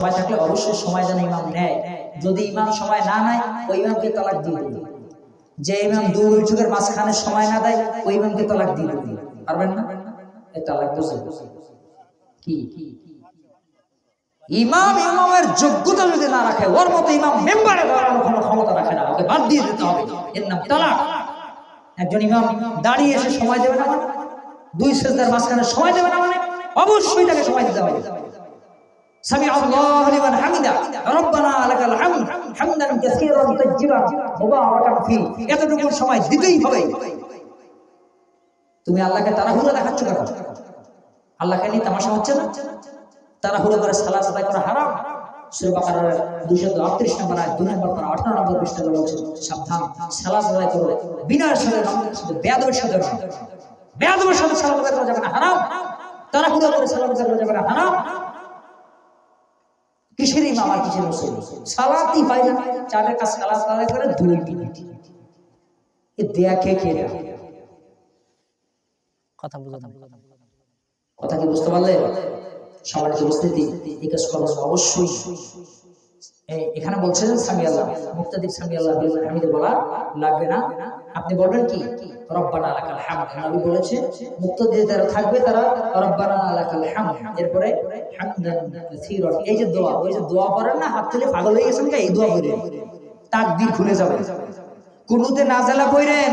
সময় থাকলে অবশ্যই সময় যেন ইমাম নেয়। যদি ইমাম সময় না নেয় ওই ইমামকে তালাক দিয়ে দিবে। যে ইমাম দুই বৈঠকের মাঝখানে সময় না দেয় ওই ইমামকে তালাক দিয়ে দিবে। পারবেন না? এই তালাক বুঝে কি ইমাম ইমামের যোগ্যতা যদি না রাখে, ওর মতো ইমাম মেম্বারে দাঁড়ানোর কোনো ক্ষমতা রাখে না, ওকে বাদ দিয়ে দিতে হবে, এর নাম তালাক। একজন ইমাম দাঁড়িয়ে এসে সময় দেবে না মানে, দুই সেজদার মাঝখানে সময় দেবে না মানে অবশ্যই তাকে সময় দিতে হবে। সামি আল্লাহু লিমান হামিদা রব্বানা লাকাল হামদ হামদান কাসীরান তাইয়্যিবান মুবারাকান ফি, এতটুকু সময় দিতেই হবে। তুমি আল্লাহকে তাড়াহুড়ো দেখাচ্ছ কেন? আল্লাহকে নিয়ে তামাশা হচ্ছে না? তাড়াহুড়ো করে সালাত আদায় করা হারাম। সূরা বাকারার 238 নম্বর আয়াত 2 নম্বর পারা 18 নম্বর পৃষ্ঠায় বলেছে, সাবধান, সালাত আদায় করো বিনয়ের সাথে, নামাজের সাথে, বেয়াদবির সাথে নয়। বেয়াদবির সাথে সালাত আদায় করা যাবে না, হারাম। তাড়াহুড়ো করে সালাত আদায় করা যাবে না, হারাম। কিসের ইমাম আর কিসের মুসল্লি? সালাতই হয় না, চারের কাজ সালাত আদায় করে 2 মিনিট। এ দেখে কে কথা বুঝাতে, কথা কি বুঝতে পারলে? সবার উপস্থিতি এই কাজ করবেন অবশ্যই। এখানে বলছেন সামি আল্লাহ, মুক্তাদির সামি আল্লাহ বিল হামিদে বলা লাগবে না। আপনি বলবেন কি রব্বানা লাকাল হামদ। নবী বলেছে মুক্তাদি যারা থাকবে তারা রব্বানা লাকাল হামদ, এরপরে হামদান কাসীরান। এই যে দোয়া, ওই যে দোয়া করেন না, হাত তুলে পাগল হয়ে গেছেন, এই দোয়া করেন, তাকবীর খুলে যাবে। কুনুতে নাজালা পড়েন,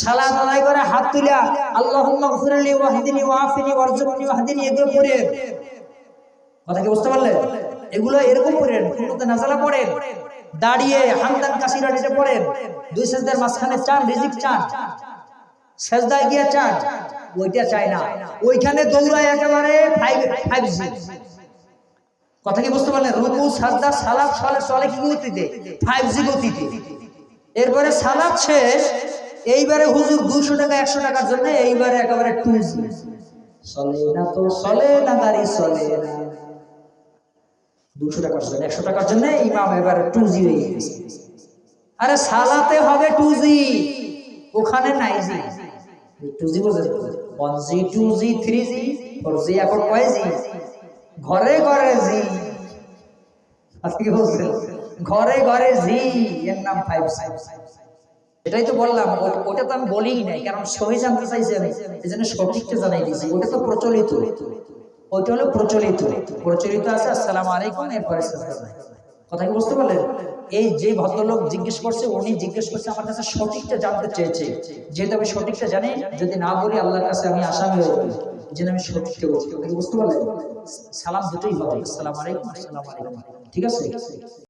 সালাত আদায় করে হাত তুলে আল্লাহুম্মা গফিরলি ওয়াহদিনি ওয়াআফিনি ওয়ারজুকনি ওয়াহদিনি, এগুলো পড়েন। কথা কি বুঝতে পারলেন? এগুলো এরকম পড়েন, কুনুতে নাজালা পড়েন, দাঁড়িয়ে হামদান কাসীরান এটা পড়েন, দুই সেজদার মাঝখানে চান, রিজিক চান, সেজদায় গিয়ে চান, ওইটা চাই না, ওইখানে দৌড়ায় একেবারে 5G। কথা কি বুঝতে পারলেন? রুকু সাজদা সালাত চলে কি গতিতে? 5G গতিতে। এরপরে সালাত শেষ, এইবারে হুজুর 200 টাকা 100 টাকার জন্য এইবারে একেবারে 2G। চলে না তো চলে না, দাঁড়ি চলে না। 200 টাকার জন্য 100 টাকার জন্য ইমাম এবারে 2G হয়ে গেছে। আরে সালাতে হবে 2G, ওখানে নাই জি। 2G বলতে 1G 2G 3G 4G, এখন কয় জি? ঘরে ঘরে জি। আজকে কি বলছেন? ঘরে ঘরে জি, এর নাম 5G। এটাই তো বললাম, ওটা তো আমি বলিই নাই, কারণ সহি জানতে চাইছি আমি, এই জন্য সঠিকটা জানাই দিয়েছি। ওটা তো প্রচলিত, ওইটা হলো প্রচলিত আছে আসসালামু আলাইকুম, এরপরে কথা কি বুঝতে পারলেন? এই যে ভদ্রলোক জিজ্ঞেস করছে, উনি জিজ্ঞেস করছে আমার কাছে সঠিকটা জানতে চেয়েছে। যেহেতু আমি সঠিকটা জানি, যদি না বলি আল্লাহর কাছে আমি আসামি হয়ে যাবো, এই জন্য আমি সঠিকটা বলছি। কথা কি বুঝতে পারলেন? সালাম দুটোই হবে, আসসালামু আলাইকুম, আসসালামু আলাইকুম, ঠিক আছে?